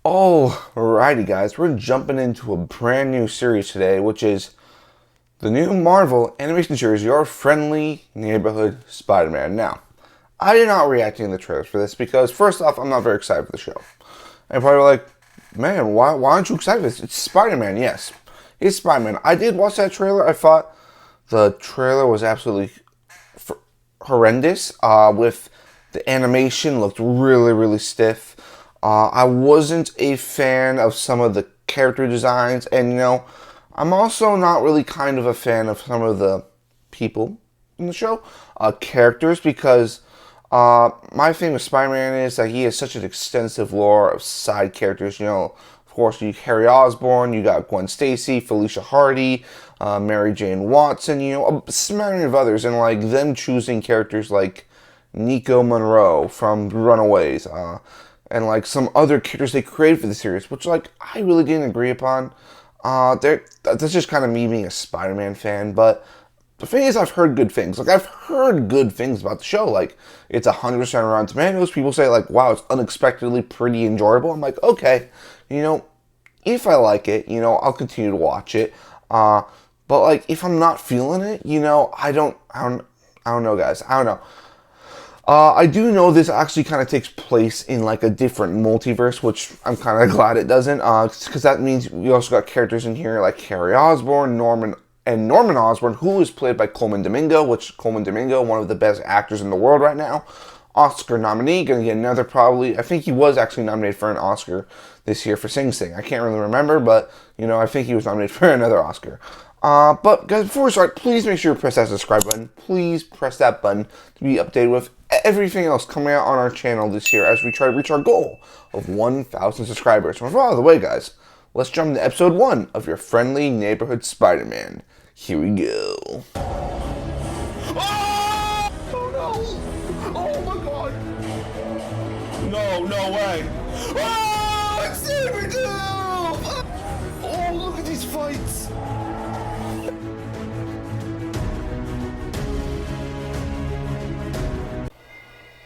Alrighty guys, we're jumping into a brand new series today, which is the new Marvel animation series, Your Friendly Neighborhood Spider-Man. Now, I did not react to the trailers for this because, first off, I'm not very excited for the show. And probably like, man, why aren't you excited for this? It's Spider-Man, yes. It's Spider-Man. I did watch that trailer. I thought the trailer was absolutely horrendous. With the animation looked really, really stiff. I wasn't a fan of some of the character designs, and I'm also not really kind of a fan of some of the people in the show, characters, because my thing with Spider-Man is that he has such an extensive lore of side characters. Of course, you Harry Osborn, you got Gwen Stacy, Felicia Hardy, Mary Jane Watson, a smattering of others, and like them choosing characters like Nico Monroe from Runaways, and like some other characters they created for the series, which like I really didn't agree upon. That's just kind of me being a Spider-Man fan, but the thing is, I've heard good things. Like, I've heard good things about the show. Like, it's 100% Rotten Tomatoes. People say, like, wow, it's unexpectedly pretty enjoyable. I'm like, okay, if I like it, I'll continue to watch it. But, like, if I'm not feeling it, I don't know, guys. I don't know. I do know this actually kind of takes place in like a different multiverse, which I'm kind of glad it doesn't, because that means we also got characters in here like Harry Osborn, Norman Osborn, who is played by Coleman Domingo, one of the best actors in the world right now. Oscar nominee, gonna get another probably. I think he was actually nominated for an Oscar this year for Sing Sing. I can't really remember, but I think he was nominated for another Oscar. But guys, before we start, please make sure you press that subscribe button. Please press that button to be updated with everything else coming out on our channel this year as we try to reach our goal of 1,000 subscribers. And out of the way, guys, let's jump into episode 1 of Your Friendly Neighborhood Spider-Man. Here we go. Oh! Oh no! Oh my god! No way! Oh! It's Sabretooth! Oh, look at these fights!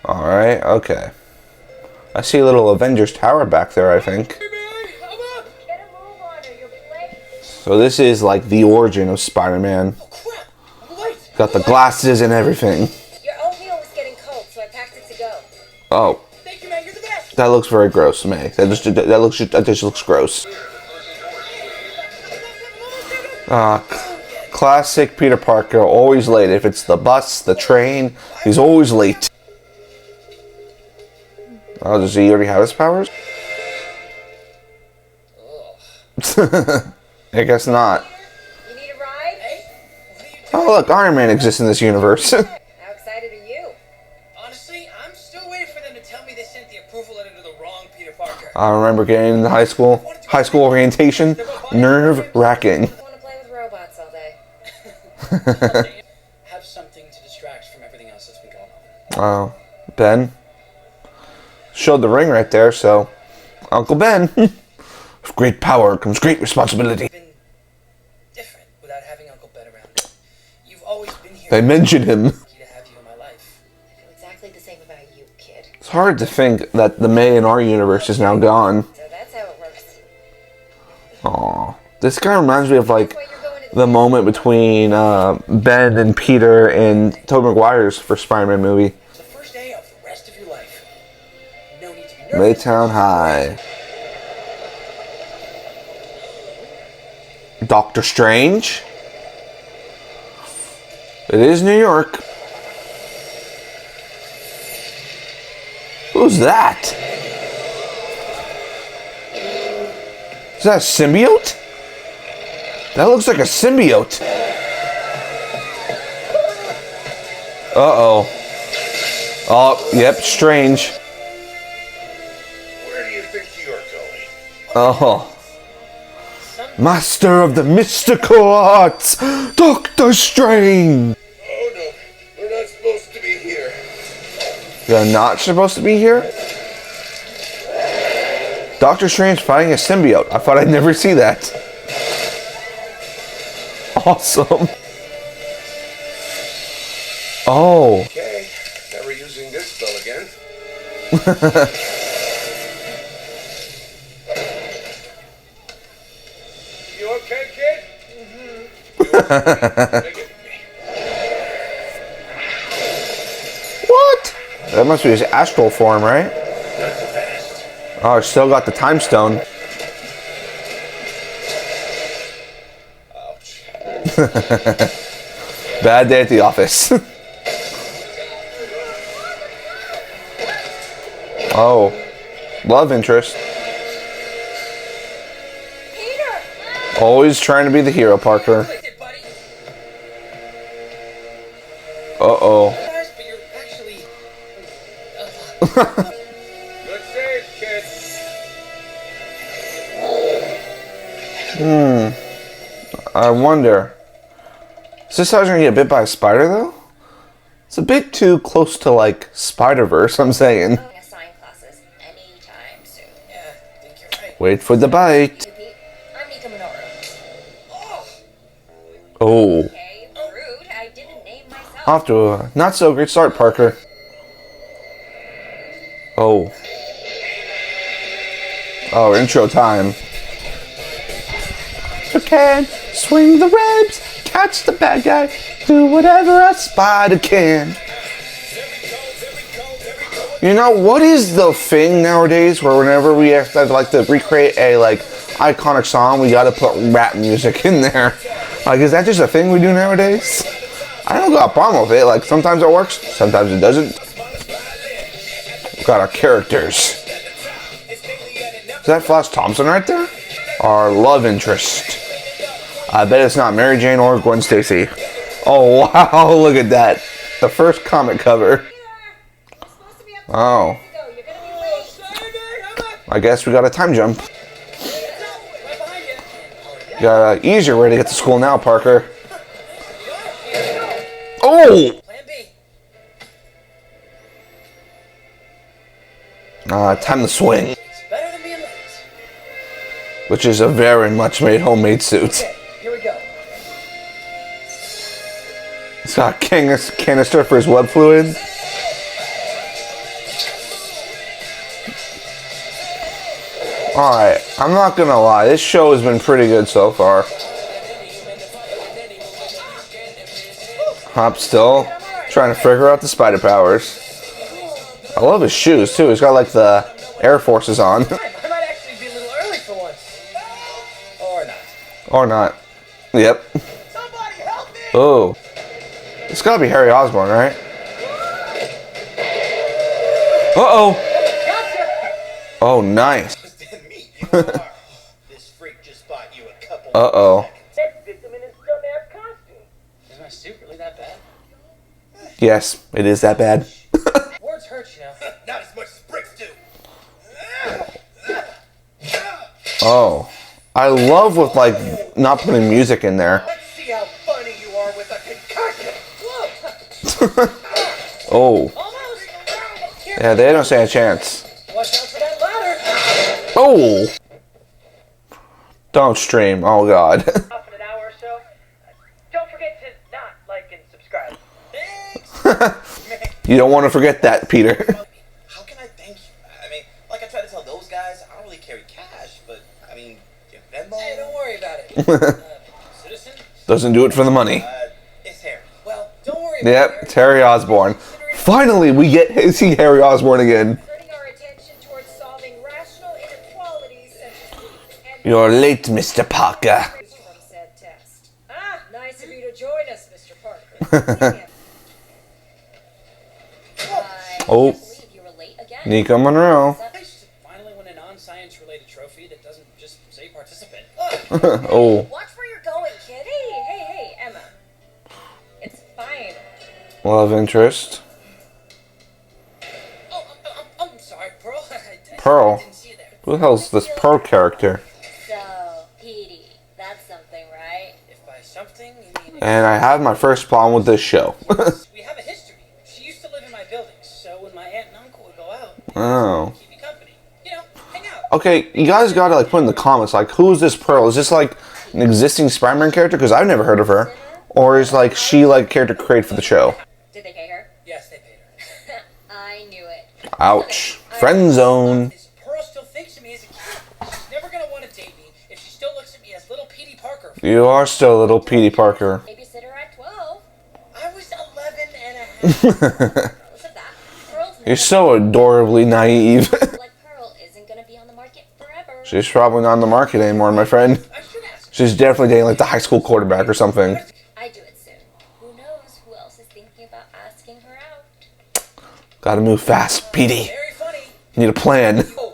Alright, okay. I see a little Avengers Tower back there, I think. So this is like the origin of Spider-Man. Got the glasses and everything. Your oatmeal was getting cold, so I packed it to go. Oh. Thank you, man. You're the best. That looks very gross, May. That just looks gross. Classic Peter Parker, always late. If it's the bus, the train, he's always late. Oh, does he already have his powers? I guess not. You need a ride? Oh, look, Iron Man exists in this universe. How excited are you? Honestly, I'm still waiting for them to tell me they sent the approval letter to the wrong Peter Parker. I remember getting into high school orientation, nerve-wracking. I want to play with robots all day. Have something to distract from everything else that's been going on. Oh, Ben showed the ring right there, so Uncle Ben. With great power comes great responsibility. Been different without having Uncle Ben around. You've always been here. They mentioned him. Lucky to have you in my life. I feel exactly the same about you, kid. It's hard to think that the May in our universe is now gone. So that's how it works. Aw. This kind of reminds me of like the moment between Ben and Peter in Tobey Maguire's first Spider-Man movie. It's the first day of the rest of your life. No need to be nervous. Maytown High. Doctor Strange. It is New York. Who's that? Is that a symbiote? That looks like a symbiote. Uh-oh. Oh, yep, Strange. Where do you think you're going? Oh. Master of the mystical arts, Doctor Strange. Oh no, we're not supposed to be here. You're not supposed to be here? Doctor Strange fighting a symbiote. I thought I'd never see that. Awesome. Oh. Okay, never using this spell again. What? That must be his astral form, right? Oh, still got the time stone. Bad day at the office. Oh, love interest. Always trying to be the hero, Parker. Uh-oh. But you're actually. Good save, kid. I wonder. Is this how he's gonna get bit by a spider, though? It's a bit too close to, like, Spider-Verse, I'm saying. Assign classes anytime soon. Yeah, I think you're right. Wait for the bite. Repeat. I'm Nika Minoru. Oh. Okay, rude. I didn't name myself. Off to a not so great start, Parker. Oh. Oh, intro time. You can swing the webs, catch the bad guy, do whatever a spider can. You know, what is the thing nowadays where whenever we have to, like, to recreate a, like, iconic song, we gotta put rap music in there? Like, is that just a thing we do nowadays? I don't got a problem with it. Like, sometimes it works, sometimes it doesn't. We've got our characters. Is that Flash Thompson right there? Our love interest. I bet it's not Mary Jane or Gwen Stacy. Oh, wow, look at that. The first comic cover. Oh. I guess we got a time jump. Got an easier way to get to school now, Parker. Oh! Plan B. Time to swing. It's better than being late. Which is a very much made homemade suit. Okay, here we go. It's got a canister for his web fluid. Alright, I'm not gonna lie, this show has been pretty good so far. Hop still trying to figure out the spider powers. I love his shoes too, he's got like the Air Forces on. I might actually be a little early for once. Or not. Or not. Yep. Somebody help me! Oh. It's gotta be Harry Osborn, right? Uh-oh. Oh, nice. This freak just bought you a couple. Uh-oh. Next victim in his dumbass costume. Is my suit really that bad? Yes, it is that bad. Words hurt, you know. Not as much as bricks do. Oh. I love with, like, not putting music in there. Let's see how funny you are with a concussion. Whoa! Oh. Almost. Yeah, they don't stand a chance. Watch out for that ladder. Oh! Don't stream. Oh, God. Off in an hour or so. Don't forget to not like and subscribe. You don't want to forget that, Peter. How can I thank you? I mean, like I try to tell those guys, I don't really carry cash, but I mean, you Venmo? Hey, don't worry about it. Citizen? Doesn't do it for the money. It's Harry. Well, don't worry about Yep, it. it's Harry Osborn. Finally, we get to see Harry Osborn again. Turning our attention towards solving rational inequalities such as and You're late, Mr. Parker. from said test. Ah, nice of you to join us, Mr. Parker. Oh, Believe you were late again. Nika Monroe. Nice to finally win a non-science related trophy that doesn't just say participant. Oh, Watch where you're going, kid. Hey, Emma. It's fine. love interest. Oh, I'm sorry, Pearl. Pearl? I didn't see you there. Who the hell's this Pearl character? So, Petey, that's something, right? If by something you mean And I have my first problem with this show. we have a history. She used to live in my building, so when my aunt and uncle would go out, Oh. keep me company. You know, hang out. Okay, you guys gotta like put in the comments, like, who is this Pearl? Is this like an existing Spider-Man character? Because I've never heard of her. Or is like she like a character created for the show? Did they pay her? Yes, they paid her. I knew it. Ouch. Friend zone. Is Pearl still thinks of me as a kid? She's never gonna want to date me if she still looks at me Yes, little Petey Parker. You are still little Petey Parker. Babysitter at 12. I was 11 and a half. Look at that. Pearl's You're so adorably naive. like Pearl isn't gonna be on the market forever. She's probably not on the market anymore, my friend. I should ask. She's definitely dating like the high school quarterback or something. I do it soon. Who knows who else is thinking about asking her out? Gotta move fast, Petey. Very funny. Need a plan. Oh,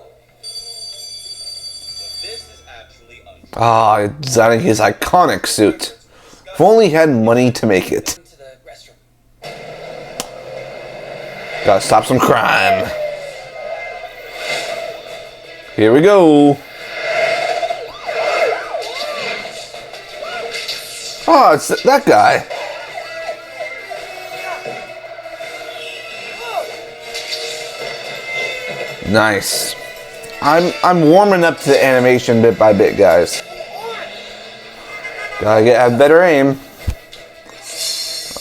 This is actually a Ah, designing his iconic suit. If only he had money to make it. to the restroom. Gotta stop some crime. Here we go. Oh, it's that guy. Nice. I'm warming up to the animation bit by bit, guys. Gotta have better aim.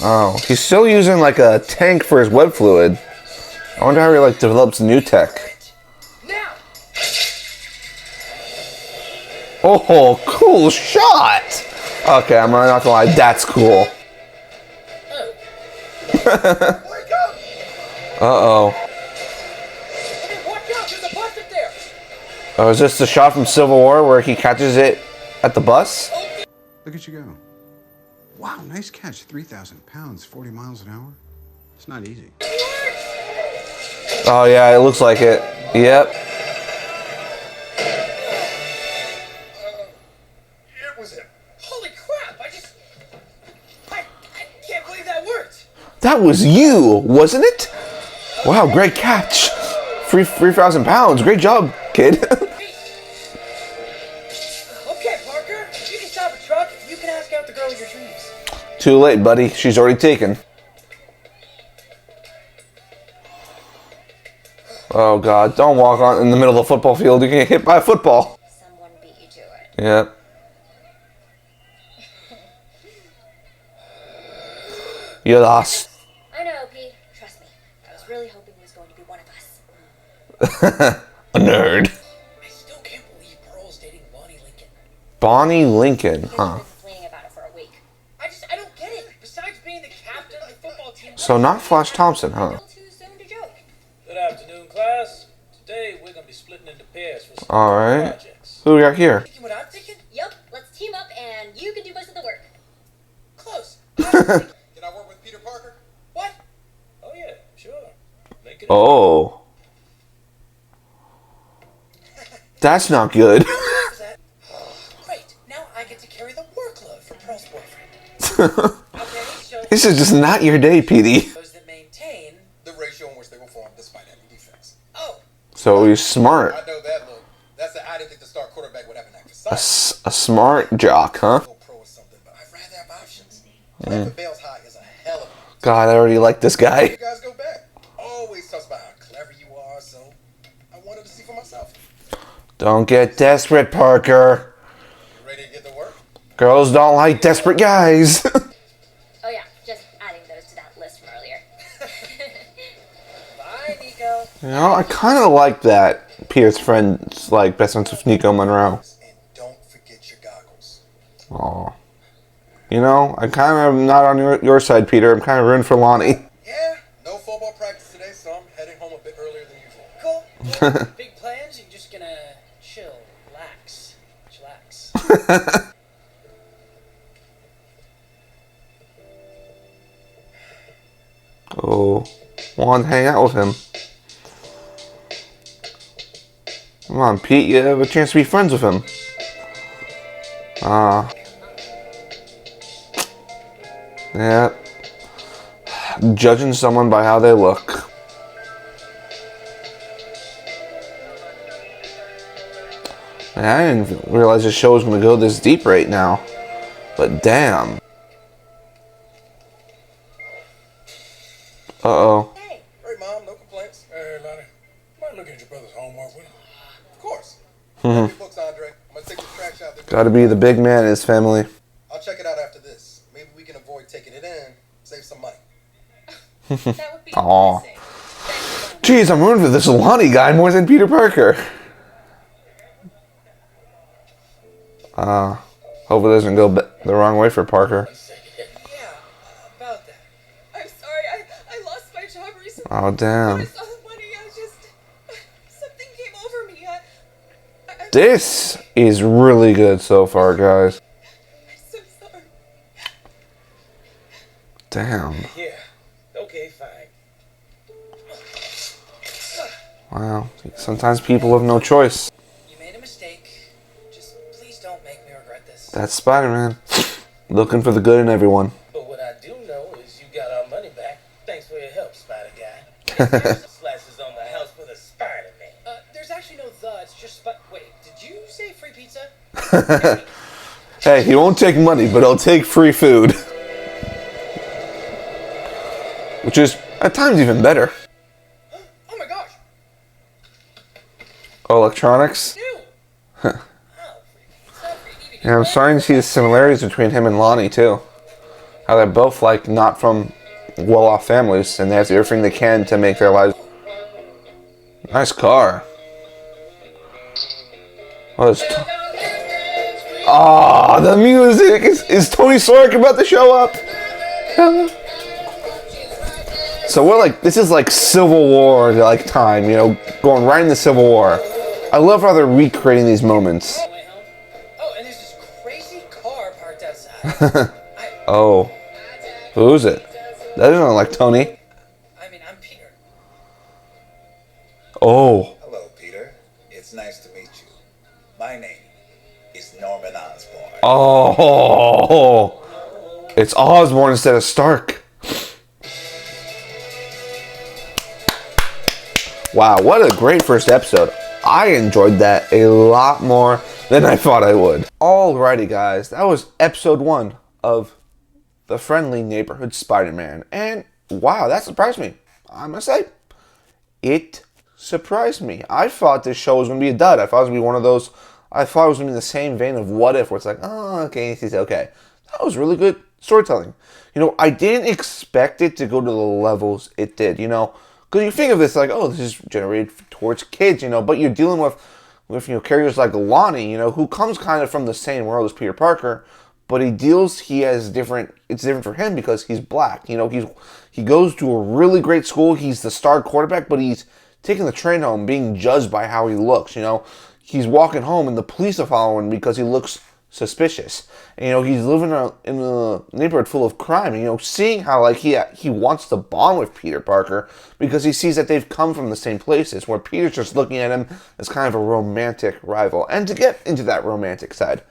Oh, he's still using like a tank for his web fluid. I wonder how he like develops new tech. Now. Oh, cool shot! Okay, I'm not gonna lie, that's cool. Oh. Uh-oh. Hey, watch out! There's a bus up there. Oh, is this the shot from Civil War where he catches it at the bus? Look at you go. Wow, nice catch. 3,000 pounds, 40 miles an hour. It's not easy. Oh yeah, it looks like it. Yep. It was him. Holy crap! I can't believe that worked. That was you, wasn't it? Wow, great catch. 3,000 pounds. Great job, kid. Okay, Parker. You can stop a truck. You can ask out the girl of your dreams. Too late, buddy. She's already taken. Oh god, don't walk on in the middle of the football field. You can get hit by a football. Someone beat you to it. Yep. You lost. I know, Pete. Trust me. I was really hoping he was going to be one of us. A nerd. I still can't believe Pearl's dating Bonnie Lincoln. Bonnie Lincoln, He's huh? been complaining about it for a week. I don't get it. Besides being the captain of the football team. So not Flash Thompson, huh? A little too soon to joke. Good afternoon, class. Today we're gonna be splitting into pairs for some Alright. projects. Who we got here? Thinking what I'm thinking? Yup, let's team up and you can do most of the work. Close. Can I work with Peter Parker? What? Oh yeah, sure. Make it. Oh. That's not good. Great. Now I get to carry the workload for Pearl's boyfriend. Okay, so This is just not your day, Petey. those that maintain. The ratio in which they will form despite any defense. Oh, So he's smart. I know that look. That's the I didn't think the star quarterback would have an active A, side. a smart jock, huh? Go pro or something, but I'd rather have options. Playing for Bales High is a hell of a. God, I already like this guy. You guys go back. Always talks about how clever you are, so I wanted to see for myself. Don't get desperate, Parker. You ready to get to work? Girls don't like desperate guys. Oh yeah, just adding those to that list from earlier. bye, Nico. You know, I kind of like that Peter's friend's like best friends with Nico Monroe. And don't forget your goggles. Aw. You know, I'm kind of not on your side, Peter. I'm kind of rooting for Lonnie. Yeah, no football practice today, so I'm heading home a bit earlier than usual. Cool. Big plans? You're just gonna chill, relax, chillax. Oh, want to hang out with him. Come on, Pete, you have a chance to be friends with him. Yeah. Judging someone by how they look. Man, I didn't realize the show was going to go this deep right now. But damn. Uh-oh. Hey, Great, Mom. No complaints. Hey, Lonnie. Mind looking at your brother's homework with him? Of course. Grab your books, Andre. I'm going to take the trash out there. Gotta be the big man in his family. I'll check it out after this. Maybe we can avoid taking it in, save some money. that would be Aw. amazing. Jeez, I'm rooting for this Lonnie guy more than Peter Parker. Hope it doesn't go the wrong way for Parker. Yeah, about that. I'm sorry, I lost my job recently. Oh, When I damn. saw the money, I just... Something came over me. I'm This is really good so far, guys. so sorry. Damn. Yeah. Okay, fine. Wow. Sometimes people have no choice. You made a mistake. Just please don't make me regret this. That's Spider-Man. Looking for the good in everyone. But what I do know is you got our money back. Thanks for your help, Spider Guy. Slashes on the house with a Spider-Man. There's actually no the, it's just wait, did you say free pizza? Hey, he won't take money, but he'll take free food. Which is, at times, even better. Oh my gosh! Electronics. Ew! Yeah, I'm starting to see the similarities between him and Lonnie, too. How they're both, like, not from well-off families, and they have to do everything they can to make their lives... Nice car. What is... Ah, the music! Is Tony Stark about to show up? So we're like, this is like Civil War like time, you know, going right into Civil War. I love how they're recreating these moments. Way home? Oh, and there's this crazy car parked outside. Oh, who's it? That doesn't look like Tony. I'm Peter. Oh, Hello, Peter. It's nice to meet you. My name is Norman Osborn. oh, it's Osborn instead of Stark. Wow, what a great first episode. I enjoyed that a lot more than I thought I would. Alrighty, guys, that was episode 1 of The Friendly Neighborhood Spider-Man. And wow, that surprised me. I must say, it surprised me. I thought this show was going to be a dud. I thought it was going to be one of those, I thought it was going to be in the same vein of What If, where it's like, oh, okay, it's okay. That was really good storytelling. You know, I didn't expect it to go to the levels it did, you know. Because you think of this like, oh, this is generated towards kids, you know, but you're dealing with you know, characters like Lonnie, you know, who comes kind of from the same world as Peter Parker, but he has different, it's different for him because he's black, you know, he goes to a really great school, he's the star quarterback, but he's taking the train home being judged by how he looks, you know, he's walking home and the police are following him because he looks suspicious. And, you know, he's living in a neighborhood full of crime. And, you know, seeing how, like, he wants to bond with Peter Parker because he sees that they've come from the same places, where Peter's just looking at him as kind of a romantic rival. And to get into that romantic side,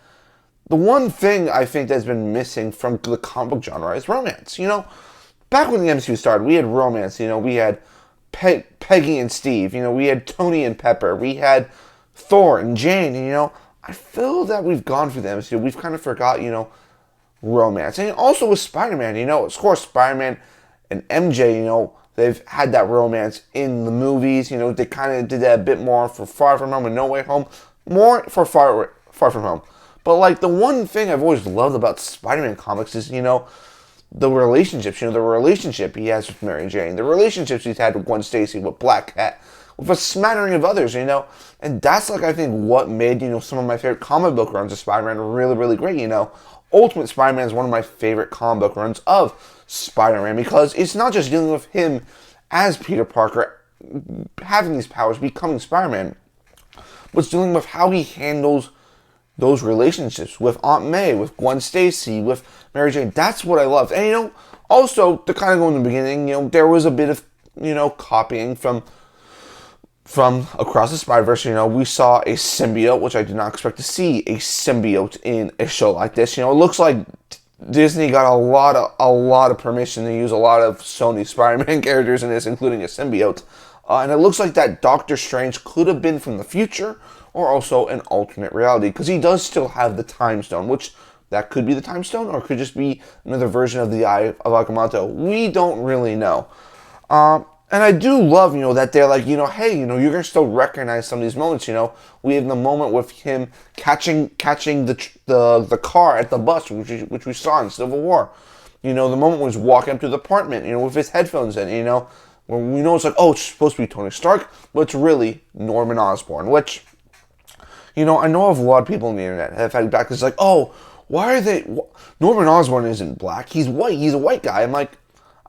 the one thing I think that's been missing from the comic book genre is romance. You know, back when the MCU started, we had romance. You know, we had Peggy and Steve. You know, we had Tony and Pepper. We had Thor and Jane. And, you know, I feel that we've gone through the MCU. We've kind of forgot, you know, romance. And also with Spider-Man, you know, of course, Spider-Man and MJ, you know, they've had that romance in the movies. You know, they kind of did that a bit more for Far From Home and No Way Home. More for Far From Home. But, like, the one thing I've always loved about Spider-Man comics is, you know, the relationships. You know, the relationship he has with Mary Jane. The relationships he's had with Gwen Stacy, with Black Cat, with a smattering of others, you know. And that's, like, I think what made, you know, some of my favorite comic book runs of Spider-Man really, really great, you know. Ultimate Spider-Man is one of my favorite comic book runs of Spider-Man because it's not just dealing with him as Peter Parker having these powers, becoming Spider-Man, but it's dealing with how he handles those relationships with Aunt May, with Gwen Stacy, with Mary Jane. That's what I loved. And, you know, also, to kind of go in the beginning, you know, there was a bit of, you know, copying from Across the Spider-Verse. You know, we saw a symbiote, which I did not expect to see a symbiote in a show like this. You know, it looks like Disney got a lot of permission to use a lot of Sony Spider-Man characters in this, including a symbiote. And it looks like that Doctor Strange could have been from the future or also an alternate reality, because he does still have the Time Stone, which that could be the Time Stone or it could just be another version of the Eye of Agamotto. We don't really know. And I do love, you know, that they're like, you know, hey, you know, you're going to still recognize some of these moments, you know. We have the moment with him catching the car at the bus, which we saw in Civil War. You know, the moment when he's walking up to the apartment, you know, with his headphones in, you know, where we know it's like, oh, it's supposed to be Tony Stark, but it's really Norman Osborn, which, I know of a lot of people on the internet have had back. It's like, oh, why are they? Norman Osborn isn't black. He's white. He's a white guy. I'm like,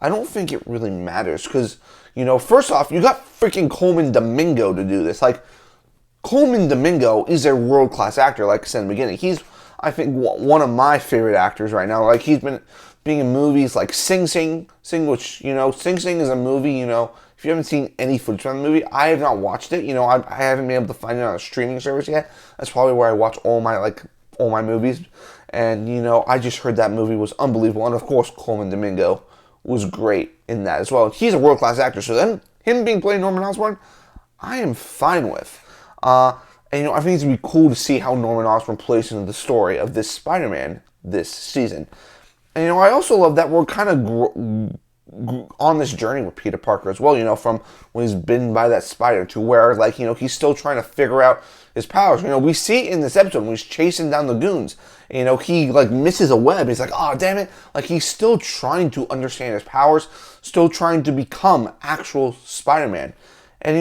I don't think it really matters because, first off, you got freaking Coleman Domingo to do this. Like, Coleman Domingo is a world-class actor, like I said in the beginning. He's, I think, one of my favorite actors right now. Like, he's been being in movies like Sing Sing, which, Sing Sing is a movie, if you haven't seen any footage from the movie, I have not watched it. I haven't been able to find it on a streaming service yet. That's probably where I watch all my movies. And, I just heard that movie was unbelievable. And, of course, Coleman Domingo was great in that as well. He's a world-class actor, so then him being playing Norman Osborn, I am fine with. And, I think it's going to be cool to see how Norman Osborn plays into the story of this Spider-Man this season. And, I also love that we're kind of on this journey with Peter Parker as well, from when he's bitten by that spider to where, he's still trying to figure out his powers. We see in this episode when he's chasing down the goons, he, misses a web. He's like, oh, damn it. He's still trying to understand his powers, still trying to become actual Spider-Man. And,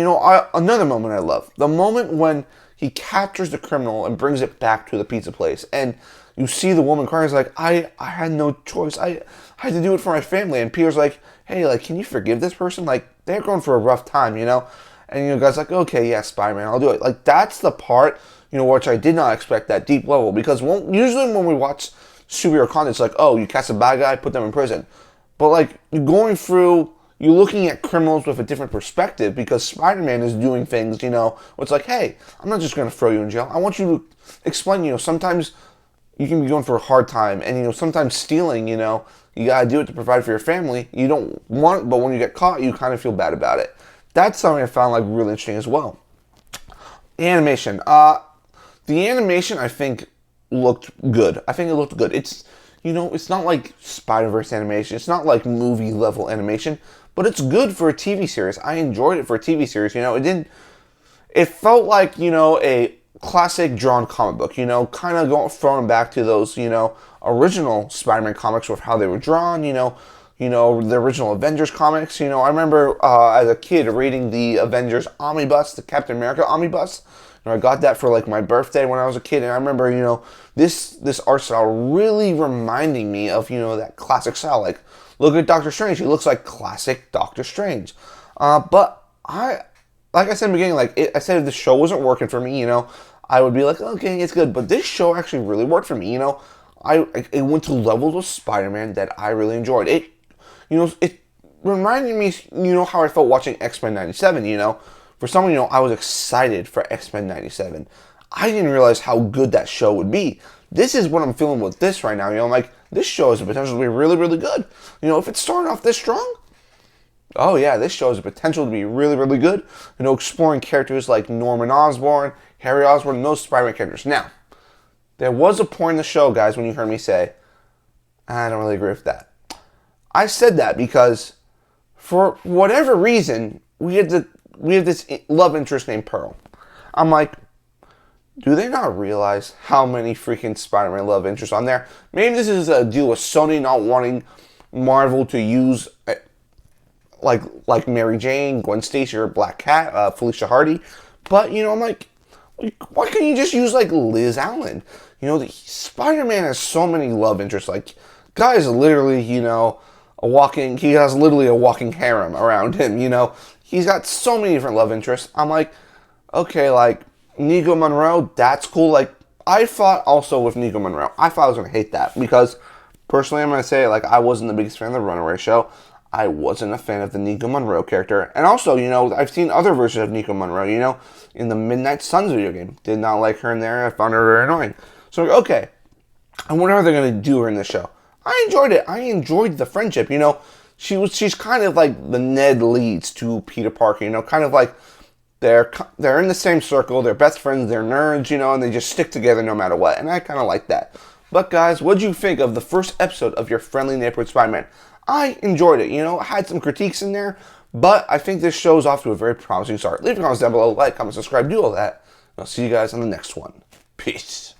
another moment I love, the moment when he captures the criminal and brings it back to the pizza place. And you see the woman crying. He's like, I had no choice. I had to do it for my family. And Peter's like, hey, can you forgive this person? They're going for a rough time, And, guys like, okay, yeah, Spider-Man, I'll do it. That's the part, which I did not expect that deep level. Because usually when we watch superhero content, it's like, oh, you cast a bad guy, put them in prison. But, you're going through, you're looking at criminals with a different perspective because Spider-Man is doing things, where it's like, hey, I'm not just going to throw you in jail. I want you to explain, sometimes you can be going for a hard time. And, sometimes stealing, you got to do it to provide for your family. You don't want it, but when you get caught, you kind of feel bad about it. That's something I found, really interesting as well. The animation. The animation, I think, looked good. I think it looked good. It's, it's not like Spider-Verse animation. It's not like movie-level animation. But it's good for a TV series. I enjoyed it for a TV series. It felt like, a classic drawn comic book, kind of throwing back to those, original Spider-Man comics with how they were drawn, the original Avengers comics. I remember as a kid reading the Avengers Omnibus, the Captain America Omnibus. I got that for my birthday when I was a kid, and I remember, this art style really reminding me of, that classic style. Look at Doctor Strange; he looks like classic Doctor Strange. But like I said in the beginning, I said if the show wasn't working for me, I would be like, okay, it's good. But this show actually really worked for me. It went to levels of Spider-Man that I really enjoyed. It reminded me, how I felt watching X-Men 97, For someone, I was excited for X-Men 97. I didn't realize how good that show would be. This is what I'm feeling with this right now, this show has the potential to be really, really good. If it started off this strong, oh yeah, this show has the potential to be really, really good. Exploring characters like Norman Osborn, Harry Osborn, and those Spider-Man characters. Now, there was a point in the show, guys, when you heard me say, I don't really agree with that. I said that because, for whatever reason, we have this love interest named Pearl. I'm like, do they not realize how many freaking Spider-Man love interests on there? Maybe this is a deal with Sony not wanting Marvel to use like Mary Jane, Gwen Stacy, or Black Cat, Felicia Hardy. But, I'm like, why can't you just use, Liz Allen? Spider-Man has so many love interests. Guy is literally, he has literally a walking harem around him, He's got so many different love interests. I'm like, okay, Nico Monroe, that's cool. I thought also with Nico Monroe, I thought I was going to hate that because, personally, I'm going to say, I wasn't the biggest fan of the Runaway show. I wasn't a fan of the Nico Monroe character. And also, I've seen other versions of Nico Monroe, in the Midnight Suns video game. Did not like her in there. I found her very annoying. So, okay, I wonder how they're going to do her in this show. I enjoyed it. I enjoyed the friendship, She's kind of like the Ned Leeds to Peter Parker, kind of like they're in the same circle, they're best friends, they're nerds, and they just stick together no matter what. And I kind of like that. But guys, what did you think of the first episode of your friendly neighborhood Spider-Man? I enjoyed it, I had some critiques in there, but I think this show's off to a very promising start. Leave your comments down below, like, comment, subscribe, do all that. I'll see you guys on the next one. Peace.